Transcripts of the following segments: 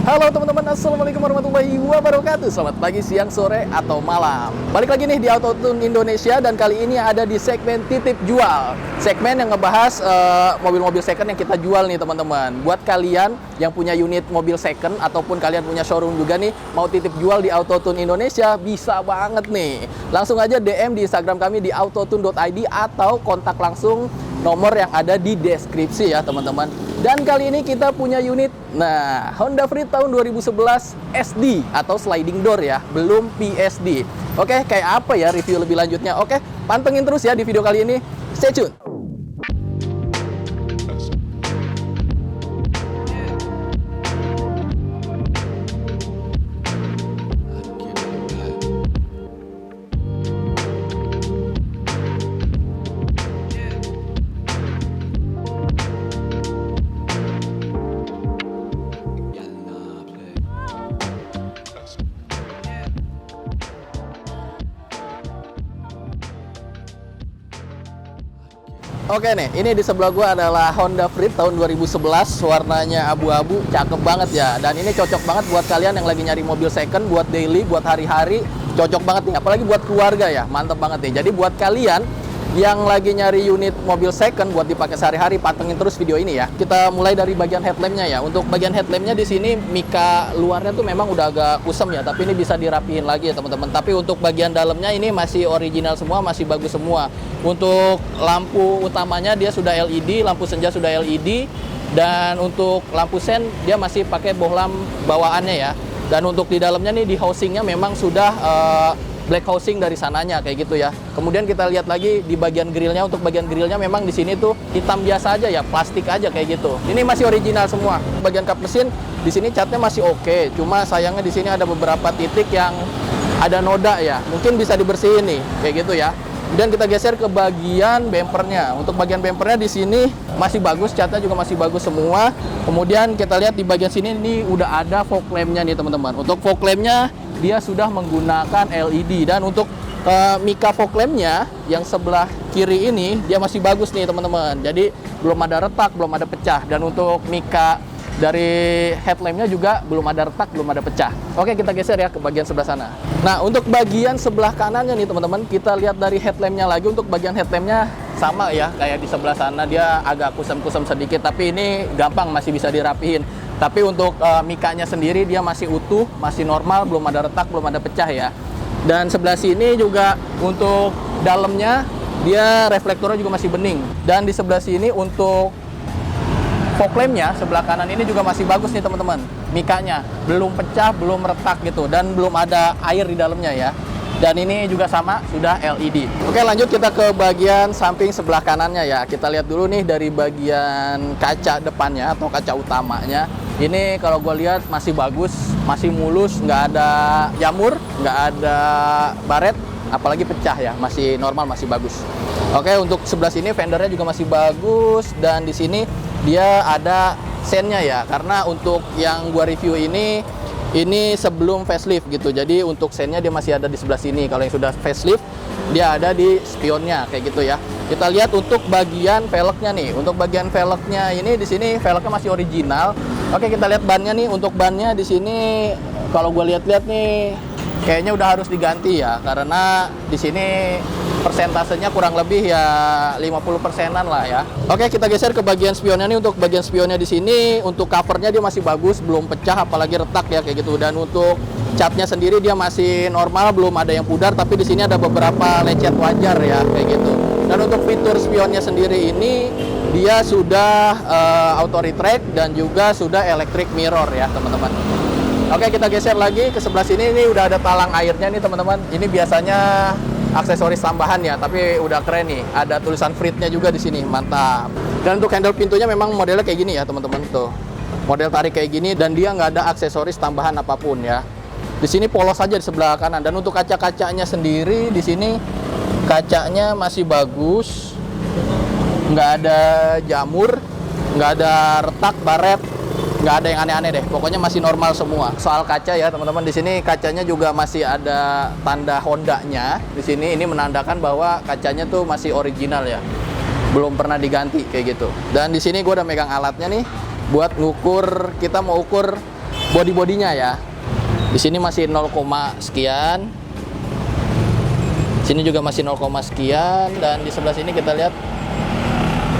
Halo teman-teman, assalamualaikum warahmatullahi wabarakatuh. Selamat pagi, siang, sore, atau malam. Balik lagi nih di Autotune Indonesia, dan kali ini ada di segmen titip jual. Segmen yang ngebahas mobil-mobil second yang kita jual nih teman-teman. Buat kalian yang punya unit mobil second ataupun kalian punya showroom juga nih, mau titip jual di Autotune Indonesia, bisa banget nih. Langsung aja DM di Instagram kami di autotune.id atau kontak langsung nomor yang ada di deskripsi ya teman-teman. Dan kali ini kita punya unit, nah, Honda Freed tahun 2011 SD atau sliding door ya, belum PSD. Oke, kayak apa ya review lebih lanjutnya? Oke, pantengin terus ya di video kali ini. Stay tune. Oke nih, ini di sebelah gua adalah Honda Freed tahun 2011, warnanya abu-abu, cakep banget ya. Dan ini cocok banget buat kalian yang lagi nyari mobil second, buat daily, buat hari-hari, cocok banget nih. Apalagi buat keluarga ya, mantep banget nih. Jadi buat kalian yang lagi nyari unit mobil second buat dipakai sehari-hari, pantengin terus video ini ya. Kita mulai dari bagian headlampnya ya. Untuk bagian headlampnya di sini mika luarnya tuh memang udah agak kusam ya, tapi ini bisa dirapihin lagi ya teman-teman. Tapi untuk bagian dalamnya ini masih original semua, masih bagus semua. Untuk lampu utamanya dia sudah LED, lampu senja sudah LED, dan untuk lampu sen dia masih pakai bohlam bawaannya ya. Dan untuk di dalamnya nih, di housingnya memang sudah black housing dari sananya kayak gitu ya. Kemudian kita lihat lagi di bagian grillnya. Untuk bagian grillnya memang di sini tuh hitam biasa aja ya, plastik aja kayak gitu. Ini masih original semua. Bagian kap mesin di sini catnya masih oke. Cuma sayangnya di sini ada beberapa titik yang ada noda ya. Mungkin bisa dibersihin nih kayak gitu ya. Dan kita geser ke bagian bempernya. Untuk bagian bempernya di sini masih bagus, catnya juga masih bagus semua. Kemudian kita lihat di bagian sini ini udah ada fog lampnya nih teman-teman. Untuk fog lampnya dia sudah menggunakan LED, dan untuk mika fog lampnya yang sebelah kiri ini dia masih bagus nih teman-teman. Jadi belum ada retak, belum ada pecah. Dan untuk mika dari headlampnya juga belum ada retak, belum ada pecah. Oke, kita geser ya ke bagian sebelah sana. Nah, untuk bagian sebelah kanannya nih teman-teman, kita lihat dari headlampnya lagi. Untuk bagian headlampnya sama ya, kayak di sebelah sana dia agak kusam-kusam sedikit, tapi ini gampang, masih bisa dirapihin. Tapi untuk mikanya sendiri dia masih utuh, masih normal, belum ada retak, belum ada pecah ya. Dan sebelah sini juga untuk dalamnya dia reflektornya juga masih bening. Dan di sebelah sini untuk fog lampnya sebelah kanan ini juga masih bagus nih teman-teman. Mikanya belum pecah, belum retak gitu, dan belum ada air di dalamnya ya. Dan ini juga sama, sudah LED. Oke, lanjut kita ke bagian samping sebelah kanannya ya. Kita lihat dulu nih dari bagian kaca depannya atau kaca utamanya. Ini kalau gue lihat masih bagus, masih mulus, nggak ada jamur, nggak ada baret, apalagi pecah ya, masih normal, masih bagus. Oke, untuk sebelah sini fendernya juga masih bagus, dan di sini dia ada sennya ya, karena untuk yang gua review ini sebelum facelift gitu. Jadi untuk sennya dia masih ada di sebelah sini. Kalau yang sudah facelift dia ada di spionnya kayak gitu ya. Kita lihat untuk bagian velgnya nih. Untuk bagian velgnya ini di sini velgnya masih original. Oke, kita lihat bannya nih. Untuk bannya di sini kalau gua lihat-lihat nih kayaknya udah harus diganti ya, karena di sini persentasenya kurang lebih ya 50%-an lah ya. Oke, kita geser ke bagian spionnya nih. Untuk bagian spionnya di sini untuk covernya dia masih bagus, belum pecah apalagi retak ya kayak gitu. Dan untuk catnya sendiri dia masih normal, belum ada yang pudar, tapi di sini ada beberapa lecet wajar ya kayak gitu. Dan untuk fitur spionnya sendiri ini dia sudah auto retract dan juga sudah electric mirror ya teman-teman. Oke, kita geser lagi ke sebelah sini. Ini udah ada talang airnya nih teman-teman. Ini biasanya aksesoris tambahan ya, tapi udah keren nih. Ada tulisan Freed-nya juga di sini, mantap. Dan untuk handle pintunya memang modelnya kayak gini ya teman-teman tuh. Model tarik kayak gini, dan dia nggak ada aksesoris tambahan apapun ya. Di sini polos aja di sebelah kanan. Dan untuk kaca-kacanya sendiri di sini kacanya masih bagus, nggak ada jamur, nggak ada retak, baret, nggak ada yang aneh-aneh deh. Pokoknya masih normal semua. Soal kaca ya teman-teman, di sini kacanya juga masih ada tanda Honda-nya. Di sini ini menandakan bahwa kacanya tuh masih original ya, belum pernah diganti kayak gitu. Dan di sini gue udah megang alatnya nih buat ngukur, kita mau ukur body-bodinya ya. Di sini masih 0, sekian. Sini juga masih 0, sekian, dan di sebelah sini kita lihat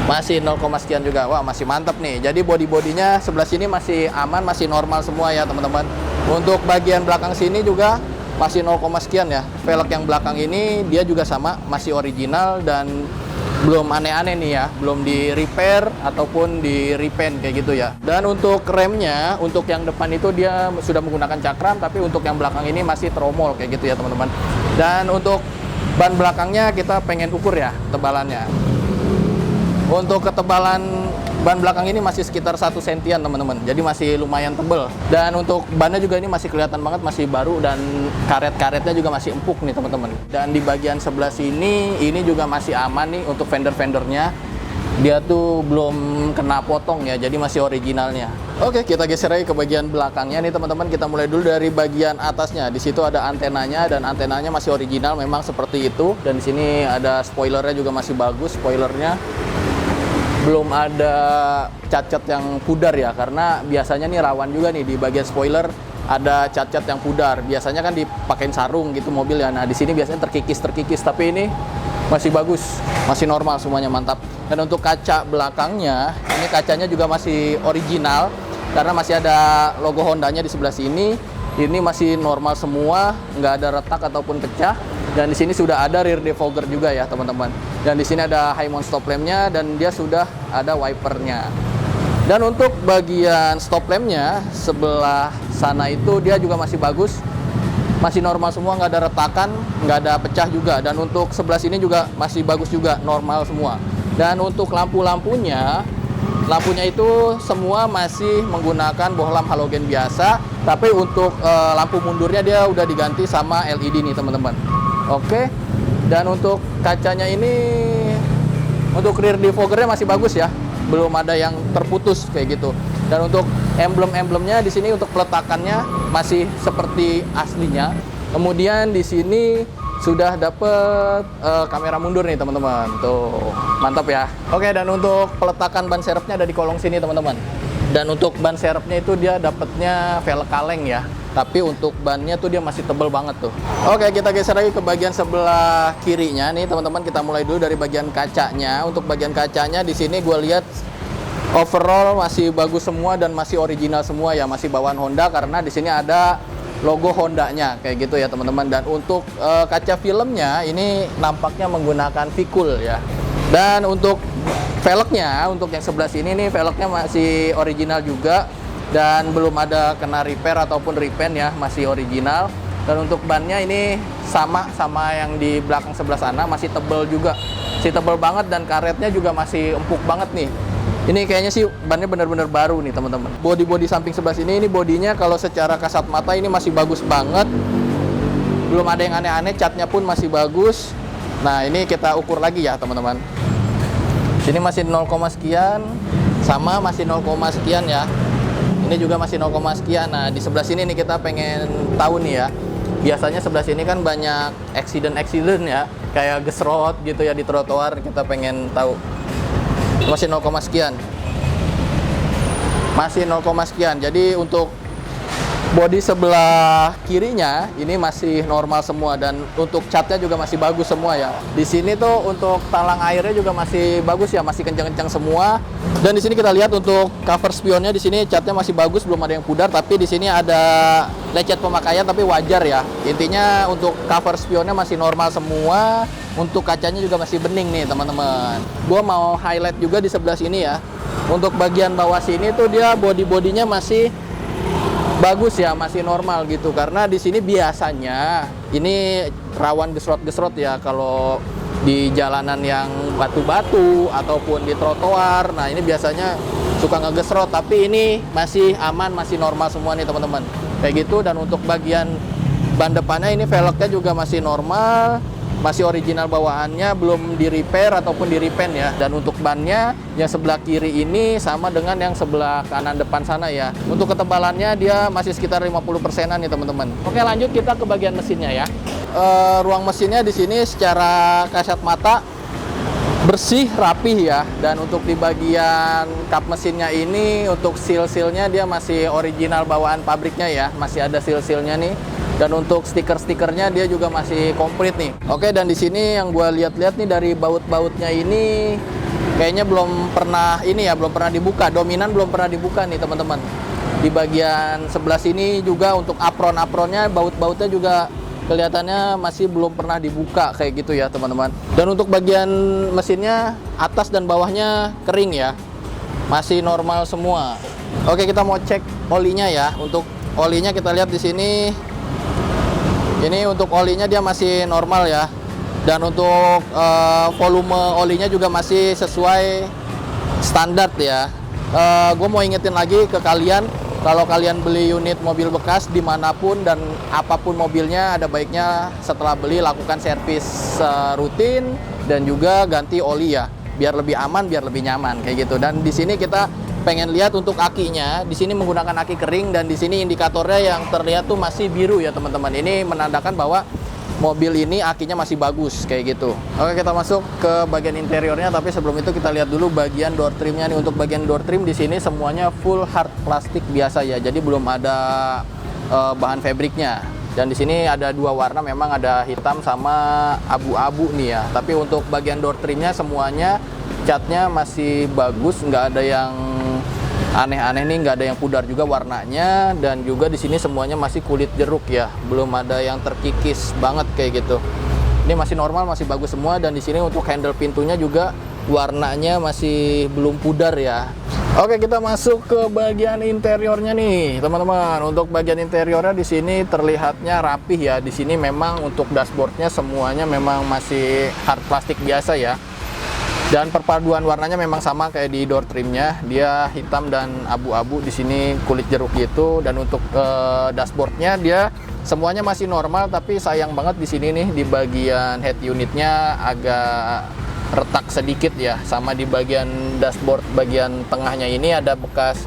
masih 0, sekian juga. Wah, masih mantap nih. Jadi body-bodinya sebelah sini masih aman, masih normal semua ya teman-teman. Untuk bagian belakang sini juga masih 0, sekian ya. Velg yang belakang ini dia juga sama, masih original dan belum aneh-aneh nih ya, belum di repair ataupun di repaint kayak gitu ya. Dan untuk remnya, untuk yang depan itu dia sudah menggunakan cakram, tapi untuk yang belakang ini masih tromol kayak gitu ya teman-teman. Dan untuk ban belakangnya kita pengen ukur ya tebalannya. Untuk ketebalan ban belakang ini masih sekitar 1 sentian teman-teman, jadi masih lumayan tebel. Dan untuk bannya juga ini masih kelihatan banget, masih baru, dan karet-karetnya juga masih empuk nih teman-teman. Dan di bagian sebelah sini ini juga masih aman nih untuk fender-fendernya. Dia tuh belum kena potong ya, jadi masih originalnya. Oke, kita geser lagi ke bagian belakangnya nih teman-teman. Kita mulai dulu dari bagian atasnya. Di situ ada antenanya, dan antenanya masih original memang seperti itu. Dan di sini ada spoilernya juga masih bagus, spoilernya. Belum ada cat-cat yang pudar ya, karena biasanya nih rawan juga nih di bagian spoiler ada cat-cat yang pudar. Biasanya kan dipakein sarung gitu mobil ya. Nah, di sini biasanya terkikis, tapi ini masih bagus, masih normal semuanya, mantap. Dan untuk kaca belakangnya, ini kacanya juga masih original karena masih ada logo Hondanya di sebelah sini. Ini masih normal semua, nggak ada retak ataupun pecah. Dan di sini sudah ada rear defogger juga ya teman-teman. Dan di sini ada high mount stop lampnya, dan dia sudah ada wipernya. Dan untuk bagian stop lampnya sebelah sana itu dia juga masih bagus, masih normal semua, nggak ada retakan, nggak ada pecah juga. Dan untuk sebelah sini juga masih bagus juga, normal semua. Dan untuk lampunya itu semua masih menggunakan bohlam halogen biasa, tapi untuk lampu mundurnya dia udah diganti sama LED nih teman-teman. Oke, dan untuk kacanya ini, untuk rear defoggernya masih bagus ya, belum ada yang terputus kayak gitu. Dan untuk emblem-emblemnya di sini untuk peletakannya masih seperti aslinya. Kemudian di sini sudah dapet kamera mundur nih teman-teman, tuh mantap ya. Oke, dan untuk peletakan ban serepnya ada di kolong sini teman-teman. Dan untuk ban serepnya itu dia dapetnya velg kaleng ya, tapi untuk bannya tuh dia masih tebel banget tuh. Oke, kita geser lagi ke bagian sebelah kirinya nih teman-teman. Kita mulai dulu dari bagian kacanya. Untuk bagian kacanya di sini gue lihat overall masih bagus semua dan masih original semua ya, masih bawaan Honda karena di sini ada logo Hondanya kayak gitu ya teman-teman. Dan untuk kaca filmnya ini nampaknya menggunakan Vicul ya. Dan untuk velgnya, untuk yang sebelah sini nih velgnya masih original juga dan belum ada kena repair ataupun repaint ya, masih original. Dan untuk bannya ini sama yang di belakang sebelah sana, masih tebel juga, masih tebel banget, dan karetnya juga masih empuk banget nih. Ini kayaknya sih bannya benar-benar baru nih teman-teman. Bodi samping sebelah sini, ini bodinya kalau secara kasat mata ini masih bagus banget, belum ada yang aneh-aneh, catnya pun masih bagus. Nah, ini kita ukur lagi ya teman-teman. Sini masih 0, sekian, sama masih 0, sekian ya. Ini juga masih 0, sekian. Nah, di sebelah sini nih kita pengen tahu nih ya. Biasanya sebelah sini kan banyak accident ya, kayak gesrot gitu ya di trotoar. Kita pengen tahu. Masih 0, sekian. Masih 0, sekian. Jadi untuk bodi sebelah kirinya ini masih normal semua, dan untuk catnya juga masih bagus semua ya. Di sini tuh untuk talang airnya juga masih bagus ya, masih kencang-kencang semua. Dan di sini kita lihat untuk cover spionnya di sini catnya masih bagus, belum ada yang pudar, tapi di sini ada lecet pemakaian tapi wajar ya. Intinya untuk cover spionnya masih normal semua. Untuk kacanya juga masih bening nih teman-teman. Gua mau highlight juga di sebelah sini ya. Untuk bagian bawah sini tuh dia bodinya masih bagus ya, masih normal gitu. Karena di sini biasanya ini rawan gesrot ya kalau di jalanan yang batu-batu ataupun di trotoar. Nah, ini biasanya suka ngegesrot, tapi ini masih aman, masih normal semua nih teman-teman. Kayak gitu. Dan untuk bagian ban depannya ini velgnya juga masih normal, masih original bawaannya, belum di repair ataupun di repaint ya. Dan untuk bannya yang sebelah kiri ini sama dengan yang sebelah kanan depan sana ya. Untuk ketebalannya dia masih sekitar 50%-an nih teman-teman. Oke, lanjut kita ke bagian mesinnya ya. Ruang mesinnya di sini secara kasat mata bersih, rapih ya. Dan untuk di bagian kap mesinnya ini, untuk seal-sealnya dia masih original bawaan pabriknya ya, masih ada seal-sealnya nih. Dan untuk stiker-stikernya dia juga masih komplit nih. Oke, dan di sini yang gue lihat-lihat nih dari baut-bautnya ini kayaknya belum pernah belum pernah dibuka. Dominan belum pernah dibuka nih teman-teman. Di bagian sebelah sini juga untuk apron-apronnya, baut-bautnya juga kelihatannya masih belum pernah dibuka kayak gitu ya teman-teman. Dan untuk bagian mesinnya atas dan bawahnya kering ya, masih normal semua. Oke, kita mau cek olinya ya. Untuk olinya kita lihat di sini. Ini untuk olinya dia masih normal ya. Dan untuk volume olinya juga masih sesuai standar ya. Gue mau ingetin lagi ke kalian, kalau kalian beli unit mobil bekas dimanapun dan apapun mobilnya, ada baiknya setelah beli lakukan servis rutin dan juga ganti oli ya, biar lebih aman, biar lebih nyaman kayak gitu. Dan di sini kita pengen lihat untuk akinya, di sini menggunakan aki kering dan di sini indikatornya yang terlihat tuh masih biru ya teman-teman. Ini menandakan bahwa mobil ini akinya masih bagus kayak gitu. Oke, kita masuk ke bagian interiornya, tapi sebelum itu kita lihat dulu bagian door trimnya nih. Untuk bagian door trim di sini semuanya full hard plastik biasa ya, jadi belum ada bahan fabriknya. Dan di sini ada dua warna, memang ada hitam sama abu-abu nih ya. Tapi untuk bagian door trimnya semuanya catnya masih bagus, nggak ada yang aneh-aneh nih, nggak ada yang pudar juga warnanya. Dan juga di sini semuanya masih kulit jeruk ya, belum ada yang terkikis banget kayak gitu. Ini masih normal, masih bagus semua. Dan di sini untuk handle pintunya juga warnanya masih belum pudar ya. Oke, kita masuk ke bagian interiornya nih teman-teman. Untuk bagian interiornya di sini terlihatnya rapih ya. Di sini memang untuk dashboardnya semuanya memang masih hard plastik biasa ya. Dan perpaduan warnanya memang sama kayak di door trimnya, dia hitam dan abu-abu, di sini kulit jeruk gitu. Dan untuk dashboardnya dia semuanya masih normal, tapi sayang banget di sini nih di bagian head unitnya agak retak sedikit ya. Sama di bagian dashboard bagian tengahnya ini ada bekas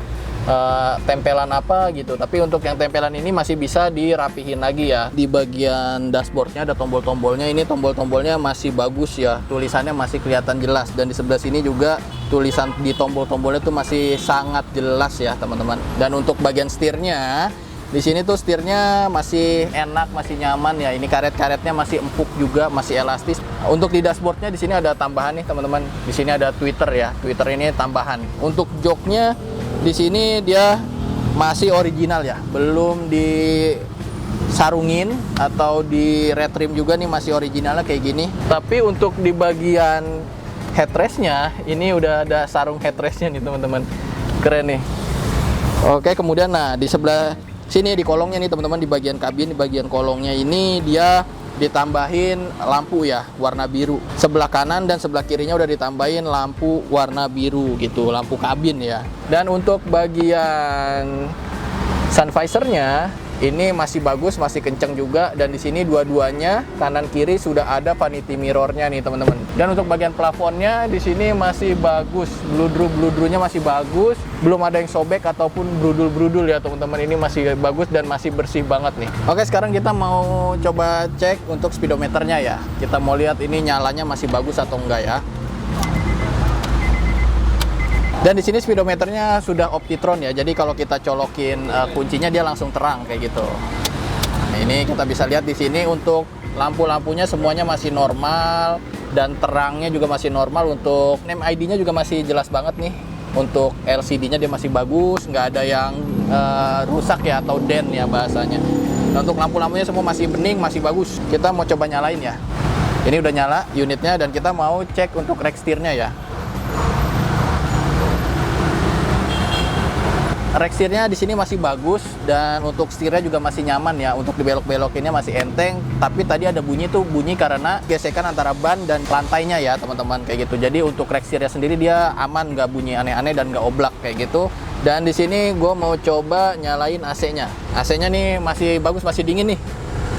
tempelan apa gitu, tapi untuk yang tempelan ini masih bisa dirapihin lagi ya. Di bagian dashboardnya ada tombol-tombolnya, ini tombol-tombolnya masih bagus ya, tulisannya masih kelihatan jelas. Dan di sebelah sini juga tulisan di tombol-tombolnya tuh masih sangat jelas ya teman-teman. Dan untuk bagian setirnya di sini tuh setirnya masih enak, masih nyaman ya. Ini karet-karetnya masih empuk juga, masih elastis. Untuk di dashboardnya di sini ada tambahan nih teman-teman. Di sini ada tweeter ya, tweeter ini tambahan. Untuk joknya di sini dia masih original ya, belum disarungin atau di retrim juga nih, masih originalnya kayak gini. Tapi untuk di bagian headrestnya ini udah ada sarung headrestnya nih teman-teman, keren nih. Oke, kemudian nah di sebelah sini di kolongnya nih teman-teman, di bagian kabin, di bagian kolongnya ini dia ditambahin lampu ya warna biru. Sebelah kanan dan sebelah kirinya udah ditambahin lampu warna biru gitu, lampu kabin ya. Dan untuk bagian sun visornya ini masih bagus, masih kenceng juga. Dan di sini dua-duanya kanan kiri sudah ada vanity mirrornya nih teman-teman. Dan untuk bagian plafonnya di sini masih bagus, bludru-bludrunya masih bagus, belum ada yang sobek ataupun brudul-brudul ya teman-teman. Ini masih bagus dan masih bersih banget nih. Oke, sekarang kita mau coba cek untuk speedometernya ya. Kita mau lihat ini nyalanya masih bagus atau enggak ya. Dan di sini speedometernya sudah Optitron ya, jadi kalau kita colokin kuncinya dia langsung terang kayak gitu. Nah, ini kita bisa lihat di sini untuk lampu-lampunya semuanya masih normal dan terangnya juga masih normal. Untuk name ID-nya juga masih jelas banget nih. Untuk LCD-nya dia masih bagus, nggak ada yang rusak ya atau dent ya bahasanya. Nah, untuk lampu-lampunya semua masih bening, masih bagus. Kita mau coba nyalain ya. Ini udah nyala unitnya dan kita mau cek untuk rack setirnya ya. Rack setirnya di sini masih bagus dan untuk setirnya juga masih nyaman ya. Untuk dibelok-belokinnya masih enteng, tapi tadi ada bunyi tuh, bunyi karena gesekan antara ban dan lantainya ya teman-teman kayak gitu. Jadi untuk rack setirnya sendiri dia aman, nggak bunyi aneh-aneh dan nggak oblak kayak gitu. Dan di sini gue mau coba nyalain AC-nya. AC-nya nih masih bagus, masih dingin nih,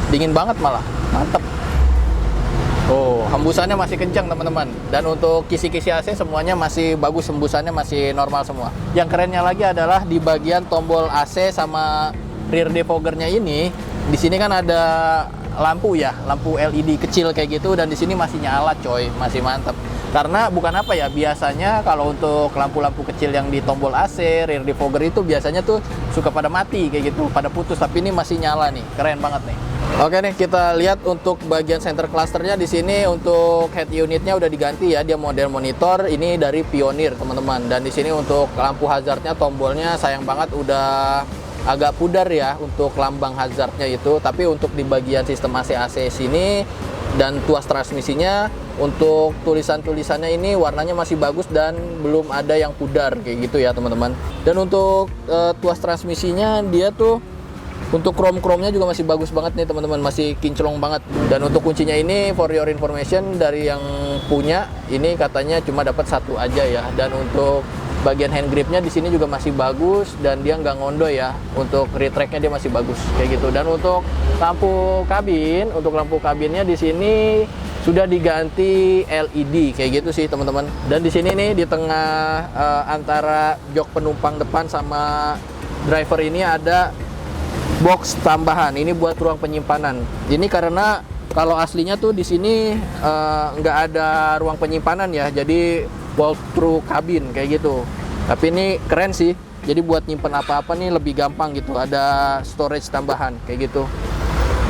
dingin banget malah, mantep. Oh, hembusannya masih kencang teman-teman. Dan untuk kisi-kisi AC semuanya masih bagus, hembusannya masih normal semua. Yang kerennya lagi adalah di bagian tombol AC sama rear defoggernya ini, di sini kan ada lampu ya, lampu LED kecil kayak gitu, dan di sini masih nyala coy, masih mantap. Karena bukan apa ya, biasanya kalau untuk lampu-lampu kecil yang di tombol AC, rear defogger itu biasanya tuh suka pada mati kayak gitu, pada putus, tapi ini masih nyala nih, keren banget nih. Oke nih, kita lihat untuk bagian center clusternya di sini. Untuk head unitnya udah diganti ya, dia model monitor ini dari Pioneer teman-teman. Dan di sini untuk lampu hazardnya, tombolnya sayang banget udah agak pudar ya untuk lambang hazardnya itu. Tapi untuk di bagian sistem AC sini dan tuas transmisinya, untuk tulisannya ini warnanya masih bagus dan belum ada yang pudar kayak gitu ya teman-teman. Dan untuk tuas transmisinya dia tuh untuk chrome-nya juga masih bagus banget nih teman-teman, masih kinclong banget. Dan untuk kuncinya ini, for your information, dari yang punya ini katanya cuma dapat satu aja ya. Dan untuk bagian hand gripnya di sini juga masih bagus dan dia nggak ngondo ya. Untuk retracknya dia masih bagus kayak gitu. Dan untuk lampu kabinnya di sini sudah diganti LED kayak gitu sih teman-teman. Dan di sini nih di tengah antara jok penumpang depan sama driver ini ada box tambahan. Ini buat ruang penyimpanan. Ini karena kalau aslinya tuh di sini nggak ada ruang penyimpanan ya, jadi walk through kabin kayak gitu. Tapi ini keren sih, jadi buat nyimpen apa-apa nih lebih gampang gitu. Ada storage tambahan kayak gitu.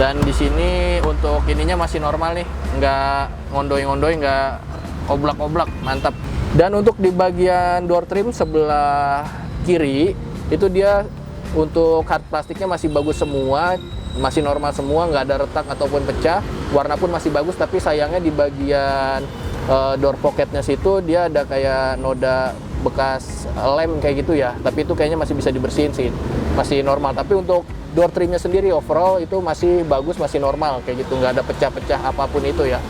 Dan di sini untuk ininya masih normal nih, nggak ngondoy-ngondoy, nggak oblak-oblak, mantap. Dan untuk di bagian door trim sebelah kiri itu dia untuk hard plastiknya masih bagus semua, masih normal semua, nggak ada retak ataupun pecah. Warna pun masih bagus, tapi sayangnya di bagian door pocketnya situ dia ada kayak noda bekas lem kayak gitu ya. Tapi itu kayaknya masih bisa dibersihin sih, masih normal. Tapi untuk door trimnya sendiri overall itu masih bagus, masih normal kayak gitu, nggak ada pecah-pecah apapun itu ya.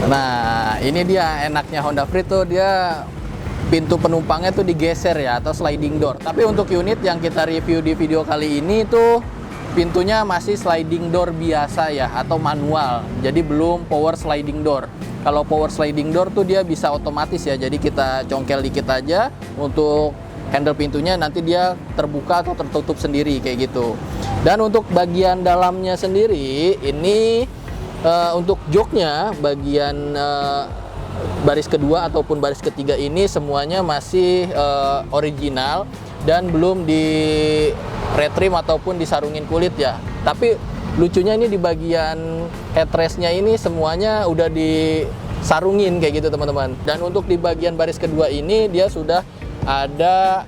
Nah ini dia enaknya Honda Freed tuh, dia pintu penumpangnya tuh digeser ya, atau sliding door. Tapi untuk unit yang kita review di video kali ini tuh pintunya masih sliding door biasa ya, atau manual. Jadi belum power sliding door. Kalau power sliding door tuh dia bisa otomatis ya, jadi kita congkel dikit aja untuk handle pintunya, nanti dia terbuka atau tertutup sendiri kayak gitu. Dan untuk bagian dalamnya sendiri ini untuk joknya bagian baris kedua ataupun baris ketiga ini semuanya masih original dan belum di retrim ataupun disarungin kulit ya. Tapi lucunya ini di bagian headrestnya ini semuanya udah disarungin kayak gitu teman-teman. Dan untuk di bagian baris kedua ini dia sudah ada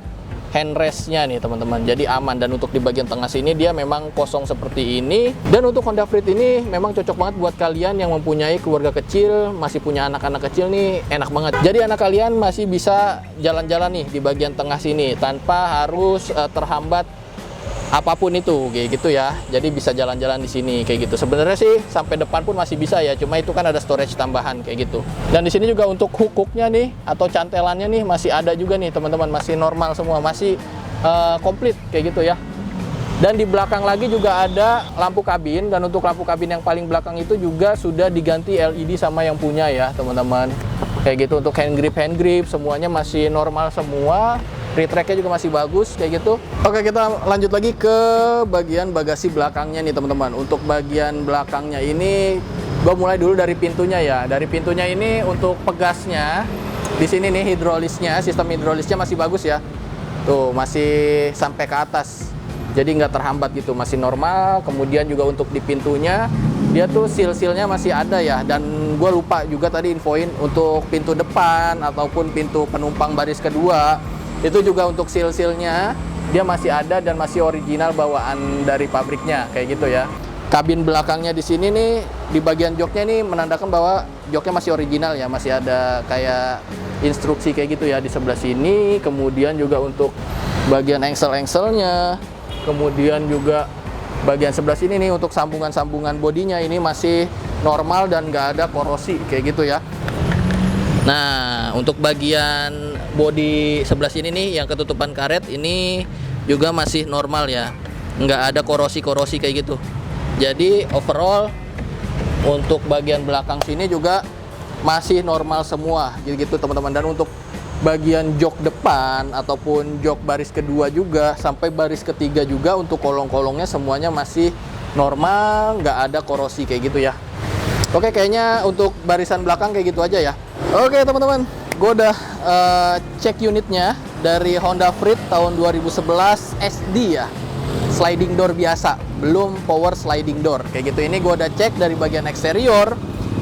handrestnya nih teman-teman, jadi aman. Dan untuk di bagian tengah sini dia memang kosong seperti ini. Dan untuk Honda Freed ini memang cocok banget buat kalian yang mempunyai keluarga kecil, masih punya anak-anak kecil nih, enak banget. Jadi anak kalian masih bisa jalan-jalan nih di bagian tengah sini tanpa harus terhambat apapun itu kayak gitu ya. Jadi bisa jalan-jalan di sini kayak gitu. Sebenarnya sih sampai depan pun masih bisa ya, cuma itu kan ada storage tambahan kayak gitu. Dan di sini juga untuk hook-hooknya nih atau cantelannya nih masih ada juga nih teman-teman, masih normal semua, masih komplit kayak gitu ya. Dan di belakang lagi juga ada lampu kabin, dan untuk lampu kabin yang paling belakang itu juga sudah diganti LED sama yang punya ya teman-teman. Kayak gitu. Untuk hand grip semuanya masih normal semua. Retracknya juga masih bagus kayak gitu. Oke, kita lanjut lagi ke bagian bagasi belakangnya nih teman-teman. Untuk bagian belakangnya ini gue mulai dulu dari pintunya ya. Dari pintunya ini untuk pegasnya di sini nih, hidrolisnya, sistem hidrolisnya masih bagus ya. Tuh masih sampai ke atas, jadi nggak terhambat gitu, masih normal. Kemudian juga untuk di pintunya dia tuh seal-sealnya masih ada ya. Dan gue lupa juga tadi infoin untuk pintu depan ataupun pintu penumpang baris kedua itu juga untuk seal-sealnya dia masih ada dan masih original bawaan dari pabriknya kayak gitu ya. Kabin belakangnya di sini nih, di bagian joknya nih menandakan bahwa joknya masih original ya, masih ada kayak instruksi kayak gitu ya di sebelah sini. Kemudian juga untuk bagian engsel-engselnya, kemudian juga bagian sebelah sini nih untuk sambungan-sambungan bodinya ini masih normal dan nggak ada korosi kayak gitu ya. Nah, untuk bagian bodi sebelah sini nih yang ketutupan karet ini juga masih normal ya, nggak ada korosi-korosi kayak gitu. Jadi overall untuk bagian belakang sini juga masih normal semua gitu teman-teman. Dan untuk bagian jok depan ataupun jok baris kedua juga sampai baris ketiga juga untuk kolong-kolongnya semuanya masih normal, nggak ada korosi kayak gitu ya. Oke, kayaknya untuk barisan belakang kayak gitu aja ya. Oke teman-teman, gue udah cek unitnya dari Honda Freed tahun 2011 SD ya, sliding door biasa, belum power sliding door kayak gitu. Ini gue udah cek dari bagian eksterior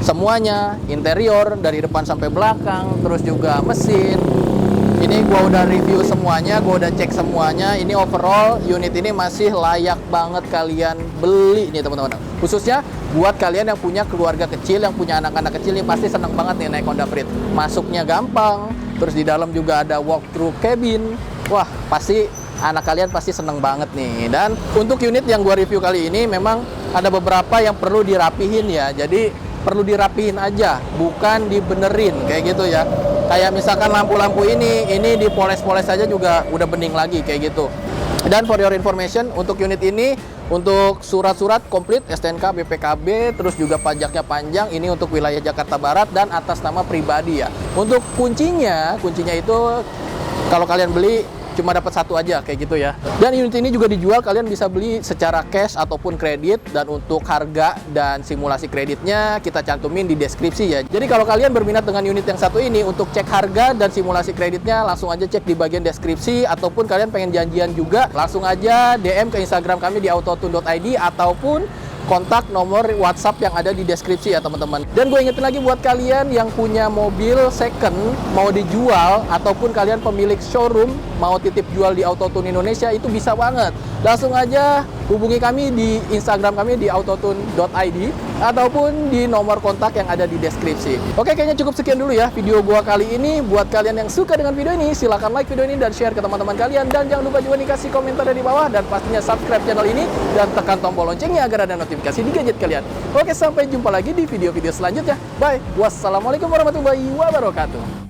semuanya, interior dari depan sampai belakang, terus juga mesin. Ini gua udah review semuanya, gua udah cek semuanya. Ini overall unit ini masih layak banget kalian beli nih teman-teman. Khususnya buat kalian yang punya keluarga kecil, yang punya anak-anak kecil, nih pasti seneng banget nih naik Honda Freed. Masuknya gampang, terus di dalam juga ada walk-through cabin. Wah, pasti anak kalian pasti seneng banget nih. Dan untuk unit yang gua review kali ini memang ada beberapa yang perlu dirapihin ya. Jadi perlu dirapihin aja, bukan dibenerin kayak gitu ya. Kayak misalkan lampu-lampu ini dipoles-poles aja juga udah bening lagi kayak gitu. Dan for your information, untuk unit ini untuk surat-surat komplit STNK, BPKB, terus juga pajaknya panjang. Ini untuk wilayah Jakarta Barat dan atas nama pribadi ya. Untuk kuncinya itu kalau kalian beli cuma dapat satu aja kayak gitu ya. Dan unit ini juga dijual, kalian bisa beli secara cash ataupun kredit, dan untuk harga dan simulasi kreditnya kita cantumin di deskripsi ya. Jadi kalau kalian berminat dengan unit yang satu ini, untuk cek harga dan simulasi kreditnya langsung aja cek di bagian deskripsi, ataupun kalian pengen janjian juga langsung aja DM ke Instagram kami di autotune.id ataupun kontak nomor WhatsApp yang ada di deskripsi ya teman-teman. Dan gue ingetin lagi buat kalian yang punya mobil second mau dijual, ataupun kalian pemilik showroom mau titip jual di Autotune Indonesia, itu bisa banget. Langsung aja hubungi kami di Instagram kami di autotune.id ataupun di nomor kontak yang ada di deskripsi. Oke, kayaknya cukup sekian dulu ya video gua kali ini. Buat kalian yang suka dengan video ini, silahkan like video ini dan share ke teman-teman kalian. Dan jangan lupa juga nih kasih komentar di bawah, dan pastinya subscribe channel ini dan tekan tombol loncengnya agar ada notifikasi di gadget kalian. Oke, sampai jumpa lagi di video-video selanjutnya. Bye. Wassalamualaikum warahmatullahi wabarakatuh.